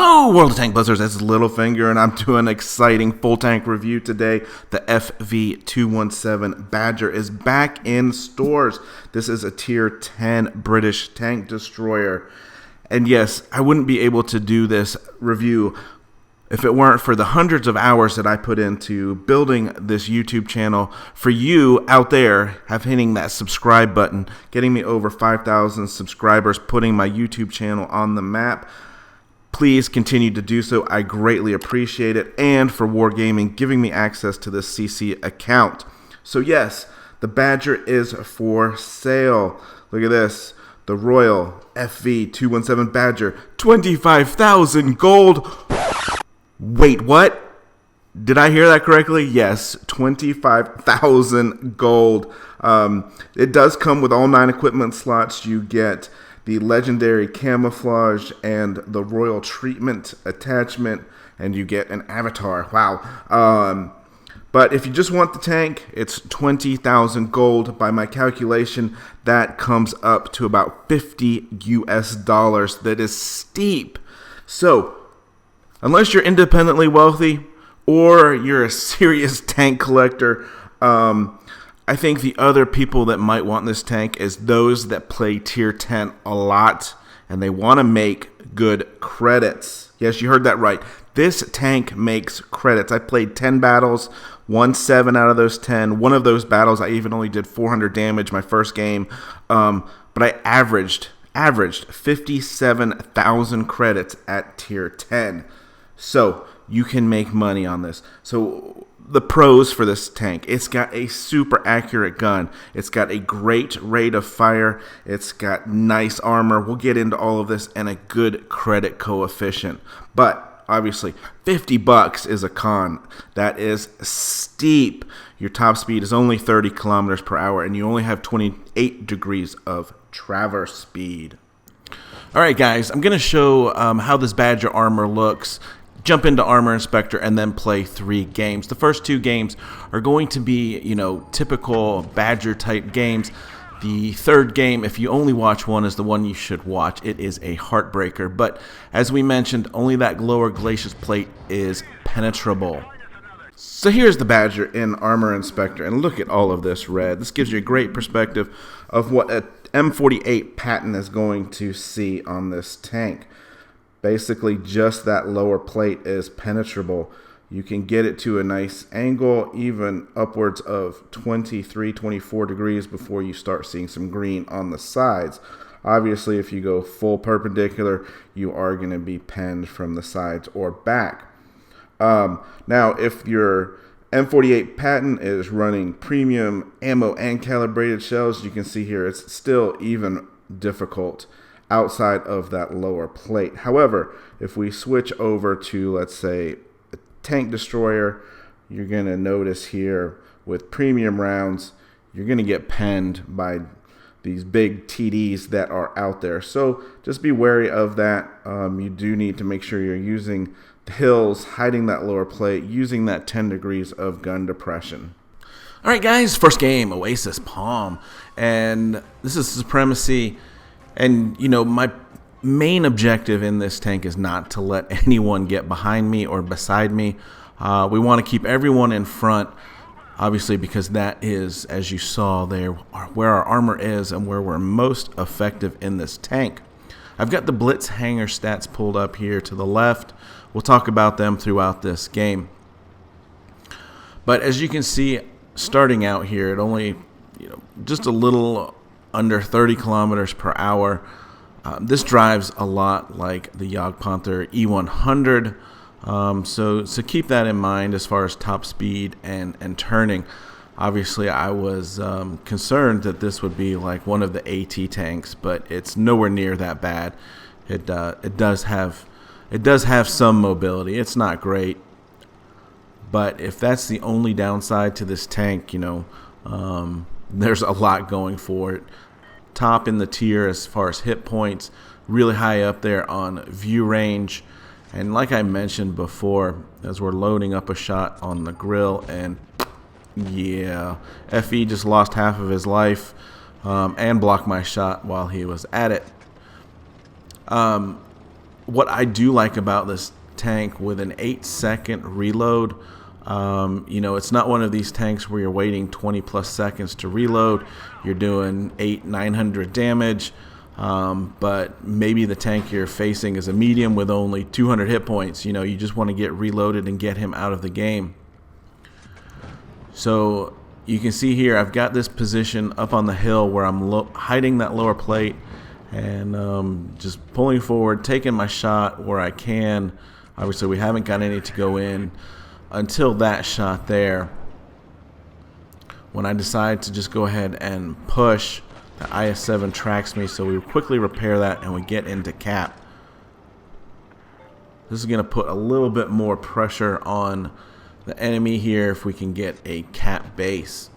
Hello, World of Tank Blizzards. This is Littlefinger, and I'm doing an exciting full tank review today. The FV217 Badger is back in stores. This is a tier 10 British tank destroyer. And yes, I wouldn't be able to do this review if it weren't for the hundreds of hours that I put into building this YouTube channel for you out there, hitting that subscribe button, getting me over 5,000 subscribers, putting my YouTube channel on the map. Please continue to do so. I greatly appreciate it. And for Wargaming, giving me access to this CC account. So yes, the Badger is for sale. Look at this. The Royal FV217 Badger. 25,000 gold. Wait, what? Did I hear that correctly? Yes, 25,000 gold. It does come with all 9 equipment slots. You get the legendary camouflage and the royal treatment attachment, and you get an avatar. Wow. But if you just want the tank, it's 20,000 gold. By my calculation, that comes up to about $50 US. That is steep. So, unless you're independently wealthy or you're a serious tank collector, I think the other people that might want this tank is those that play tier 10 a lot and they want to make good credits. Yes, you heard that right. This tank makes credits. I played 10 battles, won 7 out of those 10. One of those battles, I even only did 400 damage my first game, but I averaged 57,000 credits at tier 10. So you can make money on this. So the pros for this tank: it's got a super accurate gun, it's got a great rate of fire, it's got nice armor. We'll get into all of this, and a good credit coefficient. But obviously, $50 is a con. That is steep. Your top speed is only 30 kilometers per hour, and you only have 28 degrees of traverse speed. All right, guys, I'm going to show how this Badger armor looks. Jump into Armor Inspector and then play 3 games. The first 2 games are going to be, typical Badger type games. The third game, if you only watch one, is the one you should watch. It is a heartbreaker. But as we mentioned, only that lower glacis plate is penetrable. So here's the Badger in Armor Inspector, and look at all of this red. This gives you a great perspective of what a M48 Patton is going to see on this tank. Basically, just that lower plate is penetrable. You can get it to a nice angle, even upwards of 23, 24 degrees before you start seeing some green on the sides. Obviously, if you go full perpendicular, you are going to be penned from the sides or back. Now, if your M48 Patton is running premium ammo and calibrated shells, you can see here it's still even difficult outside of that lower plate. However, if we switch over to, let's say, a tank destroyer, you're going to notice here with premium rounds, you're going to get penned by these big TDs that are out there. So just be wary of that. You do need to make sure you're using the hills, hiding that lower plate, using that 10 degrees of gun depression. All right, guys, first game, Oasis Palm. And this is Supremacy. And, my main objective in this tank is not to let anyone get behind me or beside me. We want to keep everyone in front, obviously, because that is, as you saw there, where our armor is and where we're most effective in this tank. I've got the Blitz hanger stats pulled up here to the left. We'll talk about them throughout this game. But as you can see, starting out here at only, just a little under 30 kilometers per hour. This drives a lot like the Jagdpanther E100, so keep that in mind as far as top speed and turning. Obviously, I was concerned that this would be like one of the AT tanks, but it's nowhere near that bad. It does have some mobility. It's not great, but if that's the only downside to this tank, there's a lot going for it. Top in the tier as far as hit points, really high up there on view range. And like I mentioned before, as we're loading up a shot on the grill, and yeah, FE just lost half of his life and blocked my shot while he was at it. what I do like about this tank with an 8-second reload, it's not one of these tanks where you're waiting 20 plus seconds to reload. You're doing 900 damage, but maybe the tank you're facing is a medium with only 200 hit points. You just want to get reloaded and get him out of the game. So you can see here I've got this position up on the hill where I'm hiding that lower plate and just pulling forward, taking my shot where I can. Obviously we haven't got any to go in until that shot there, when I decide to just go ahead and push. The IS-7 tracks me, so we quickly repair that and we get into cap. This is going to put a little bit more pressure on the enemy here if we can get a cap base.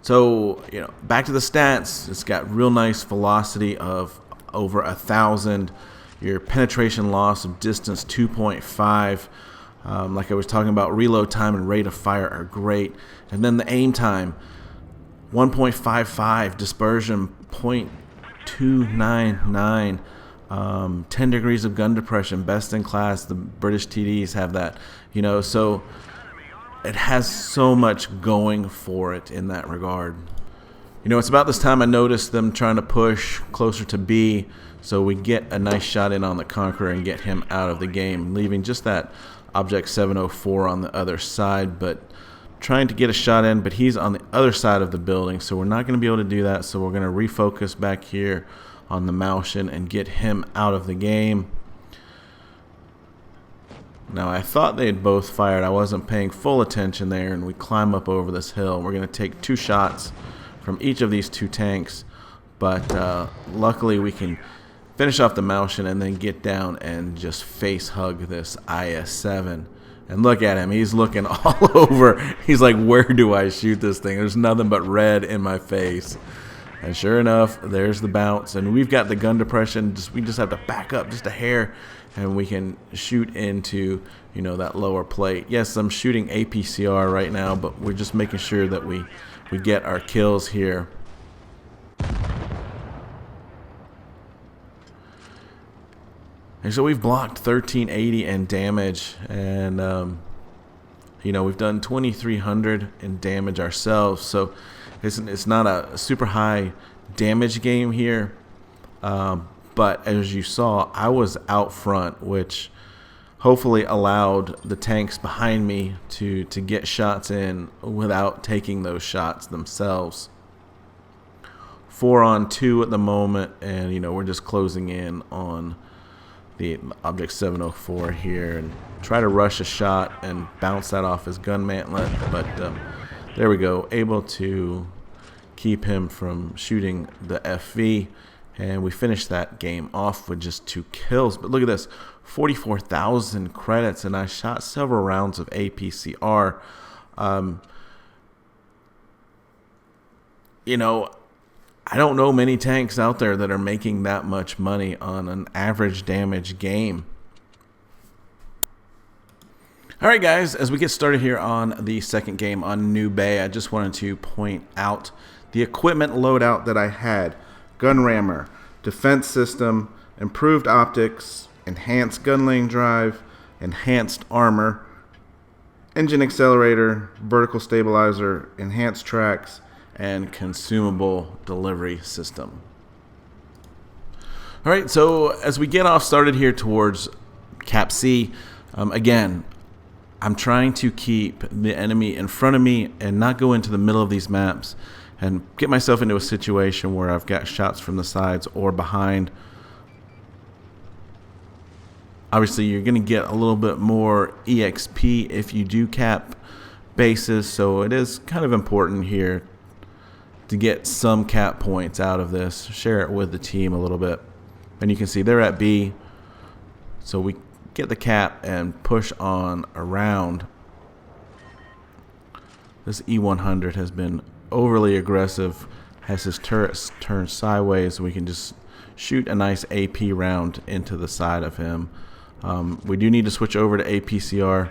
So, back to the stats. It's got real nice velocity of over 1,000. Your penetration loss of distance 2.5. Like I was talking about, reload time and rate of fire are great. And then the aim time, 1.55, dispersion 0.299, 10 degrees of gun depression, best in class. The British TDs have that, so it has so much going for it in that regard. It's about this time I noticed them trying to push closer to B, so we get a nice shot in on the Conqueror and get him out of the game, leaving just that Object 704 on the other side, but trying to get a shot in, but he's on the other side of the building, so we're not going to be able to do that. So we're going to refocus back here on the Malshin and get him out of the game. Now I thought they had both fired. I wasn't paying full attention there, and we climb up over this hill. We're going to take 2 shots from each of these 2 tanks, but luckily we can finish off the Malshin and then get down and just face hug this IS-7. And look at him. He's looking all over. He's like, where do I shoot this thing? There's nothing but red in my face. And sure enough, there's the bounce. And we've got the gun depression. We just have to back up just a hair, and we can shoot into, that lower plate. Yes, I'm shooting APCR right now, but we're just making sure that we get our kills here. And so we've blocked 1380 in damage, and we've done 2300 in damage ourselves. So it's not a super high damage game here, but as you saw, I was out front, which hopefully allowed the tanks behind me to get shots in without taking those shots themselves. 4-on-2 at the moment, and we're just closing in on the Object 704 here and try to rush a shot and bounce that off his gun mantlet, but there we go, able to keep him from shooting the FV, and we finished that game off with just 2 kills. But look at this, 44,000 credits, and I shot several rounds of APCR. I don't know many tanks out there that are making that much money on an average damage game. All right, guys, as we get started here on the second game on New Bay, I just wanted to point out the equipment loadout that I had. Gun rammer, defense system, improved optics, enhanced gun lane drive, enhanced armor, engine accelerator, vertical stabilizer, enhanced tracks, and consumable delivery system. All right, so as we get off started here towards Cap C, again, I'm trying to keep the enemy in front of me and not go into the middle of these maps and get myself into a situation where I've got shots from the sides or behind. Obviously, you're going to get a little bit more EXP if you do cap bases, so it is kind of important here to get some cap points out of this. Share it with the team a little bit. And you can see they're at B, so we get the cap and push on around. This E100 has been overly aggressive, has his turrets turned sideways, so we can just shoot a nice AP round into the side of him. We do need to switch over to APCR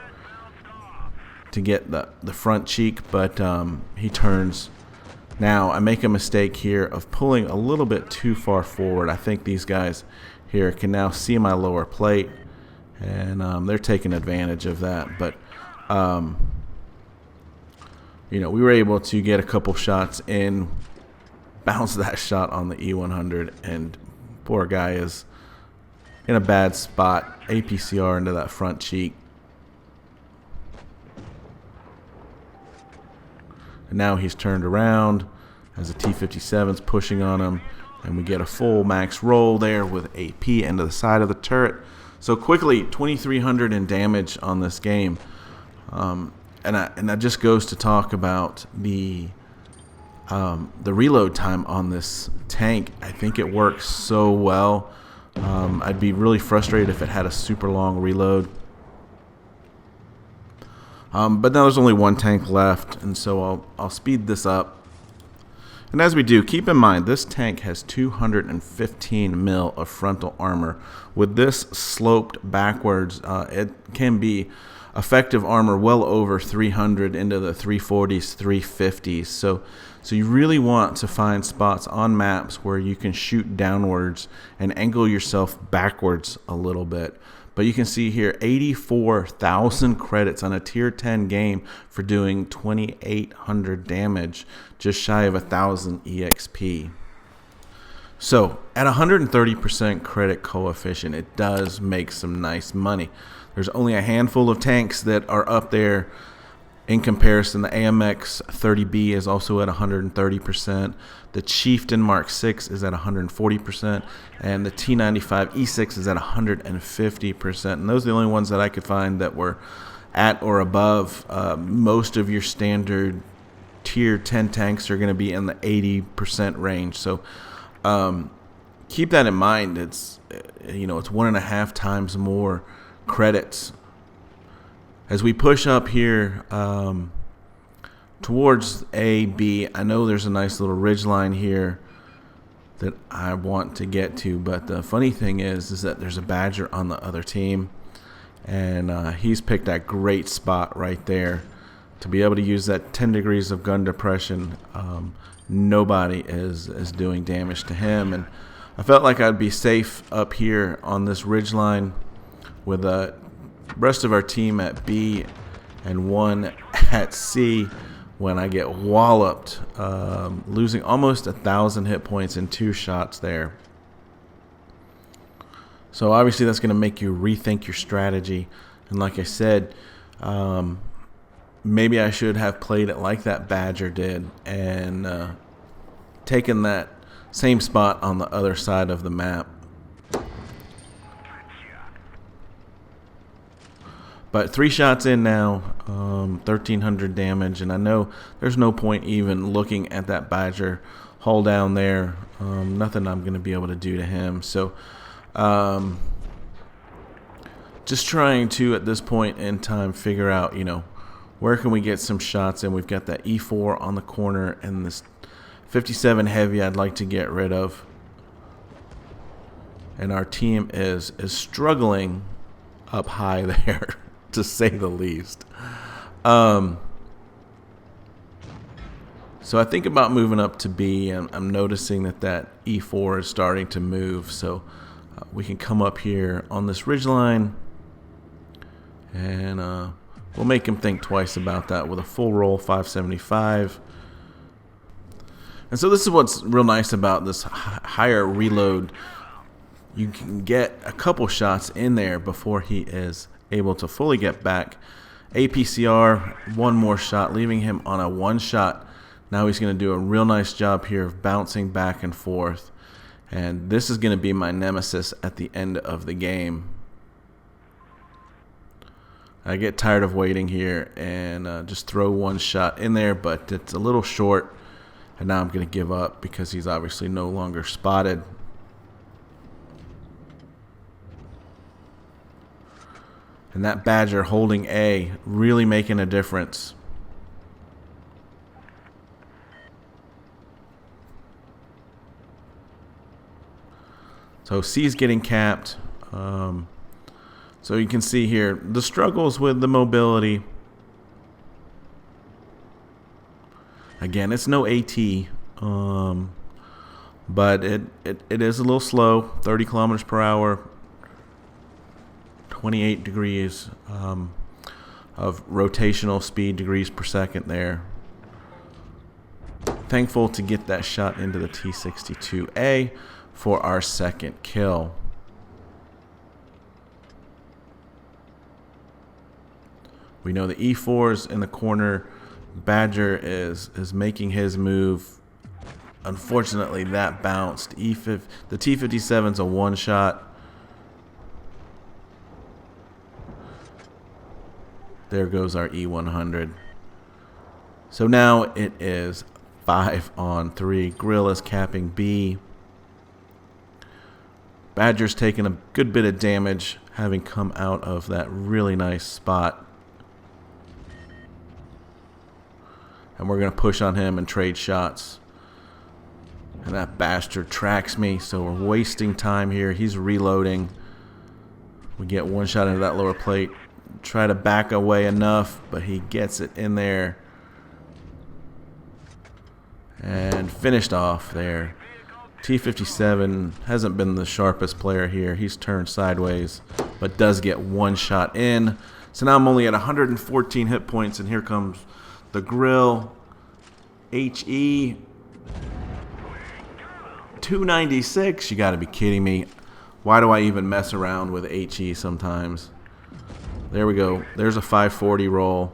to get the front cheek, but he turns. Now I make a mistake here of pulling a little bit too far forward. I think these guys here can now see my lower plate, and they're taking advantage of that. But you know, we were able to get a couple shots in, bounce that shot on the E100, and poor guy is in a bad spot. APCR into that front cheek. And now he's turned around as the T-57's pushing on him, and we get a full max roll there with AP into the side of the turret. So quickly, 2,300 in damage on this game. And that just goes to talk about the reload time on this tank. I think it works so well. I'd be really frustrated if it had a super long reload. But now there's only one tank left, and so I'll speed this up. And as we do, keep in mind this tank has 215 mil of frontal armor. With this sloped backwards, it can be effective armor well over 300 into the 340s, 350s. So you really want to find spots on maps where you can shoot downwards and angle yourself backwards a little bit. But you can see here 84,000 credits on a tier 10 game for doing 2,800 damage, just shy of 1,000 EXP. So at 130% credit coefficient, it does make some nice money. There's only a handful of tanks that are up there in comparison. The AMX 30B is also at 130%. The Chieftain Mark 6 is at 140%. And the T95 E6 is at 150%. And those are the only ones that I could find that were at or above. Most of your standard tier 10 tanks are going to be in the 80% range. So keep that in mind. It's, you know, it's 1.5 times more credits. As we push up here towards A, B, I know there's a nice little ridge line here that I want to get to, but the funny thing is that there's a Badger on the other team, and he's picked that great spot right there to be able to use that 10 degrees of gun depression. Nobody is doing damage to him, and I felt like I'd be safe up here on this ridge line with the rest of our team at B and one at C when I get walloped, losing almost 1,000 hit points in 2 shots there. So obviously that's going to make you rethink your strategy. And like I said, maybe I should have played it like that Badger did and taken that same spot on the other side of the map. But 3 shots in now, 1,300 damage, and I know there's no point even looking at that Badger hull down there. Nothing I'm going to be able to do to him. So just trying to, at this point in time, figure out, you know, where can we get some shots in. We've got that E4 on the corner and this 57 heavy I'd like to get rid of. And our team is struggling up high there, to say the least. So I think about moving up to B, and I'm noticing that E4 is starting to move. So we can come up here on this ridgeline, and we'll make him think twice about that with a full roll 575. And so this is what's real nice about this higher reload. You can get a couple shots in there before he is able to fully get back. APCR, one more shot, leaving him on a 1 shot. Now he's going to do a real nice job here of bouncing back and forth. And this is going to be my nemesis at the end of the game. I get tired of waiting here and just throw 1 shot in there, but it's a little short. And now I'm going to give up because he's obviously no longer spotted. And that Badger holding A, really making a difference. So C's getting capped. So you can see here the struggles with the mobility. Again, it's no AT. but it is a little slow. 30 kilometers per hour, 28 degrees of rotational speed degrees per second there. Thankful to get that shot into the T-62A for our second kill. We know the E4's in the corner. Badger is making his move. Unfortunately, that bounced. The T-57's a one-shot. There goes our E100. So now it is 5-on-3. Gorilla's capping B. Badger's taking a good bit of damage, having come out of that really nice spot. And we're going to push on him and trade shots. And that bastard tracks me, so we're wasting time here. He's reloading. We get one shot into that lower plate. Try to back away enough, but he gets it in there. And finished off there. T-57 hasn't been the sharpest player here. He's turned sideways, but does get one shot in. So now I'm only at 114 hit points, and here comes the grill. HE 296. You got to be kidding me. Why do I even mess around with HE sometimes? There we go. There's a 540 roll.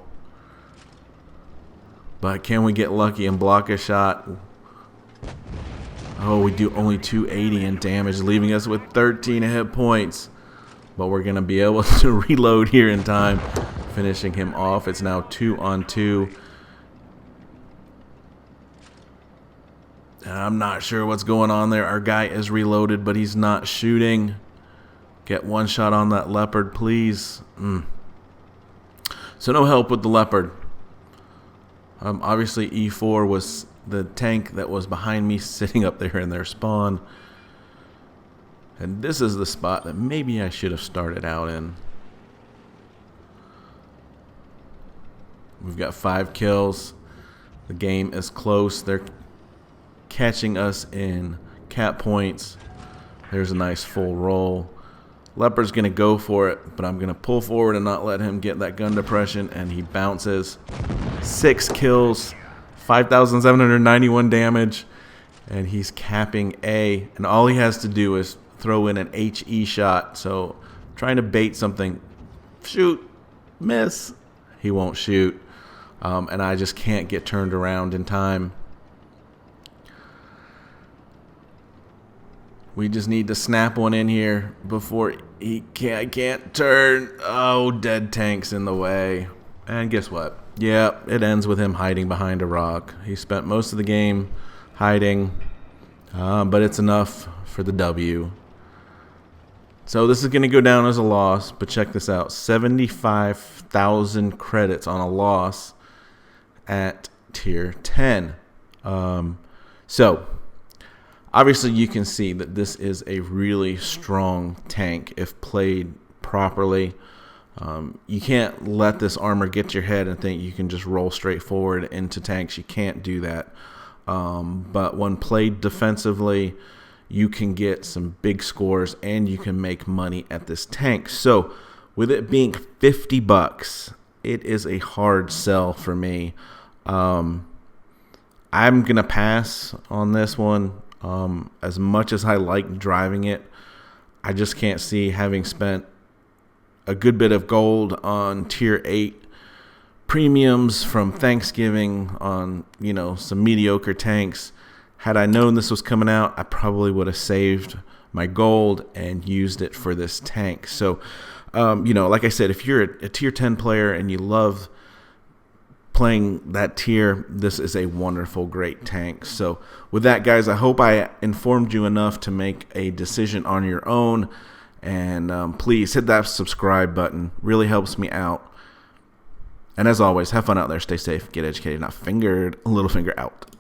But can we get lucky and block a shot? Oh, we do only 280 in damage, leaving us with 13 hit points. But we're going to be able to reload here in time, finishing him off. It's now 2-on-2. I'm not sure what's going on there. Our guy is reloaded, but he's not shooting. Get one shot on that Leopard, please. So no help with the Leopard. Obviously, E4 was the tank that was behind me, sitting up there in their spawn. And this is the spot that maybe I should have started out in. We've got 5 kills. The game is close. They're catching us in cap points. There's a nice full roll. Leopard's going to go for it, but I'm going to pull forward and not let him get that gun depression, and he bounces. 6 kills, 5,791 damage, and he's capping A, and all he has to do is throw in an HE shot. So trying to bait something. Shoot, miss. He won't shoot, and I just can't get turned around in time. We just need to snap one in here before I can't turn. Oh, dead tank's in the way. And guess what? Yeah, it ends with him hiding behind a rock. He spent most of the game hiding, but it's enough for the W. So this is going to go down as a loss, but check this out. 75,000 credits on a loss at tier 10. So obviously, you can see that this is a really strong tank if played properly. You can't let this armor get to your head and think you can just roll straight forward into tanks. You can't do that. But when played defensively, you can get some big scores and you can make money at this tank. So with it being $50, it is a hard sell for me. I'm going to pass on this one. As much as I like driving it, I just can't see, having spent a good bit of gold on tier 8 premiums from Thanksgiving on, some mediocre tanks. Had I known this was coming out, I probably would have saved my gold and used it for this tank. So, like I said, if you're a tier 10 player and you love playing that tier, this is a wonderful, great tank. So with that, guys, I hope I informed you enough to make a decision on your own. And please hit that subscribe button. Really helps me out. And as always, have fun out there. Stay safe. Get educated. Not fingered. Littlefinger out.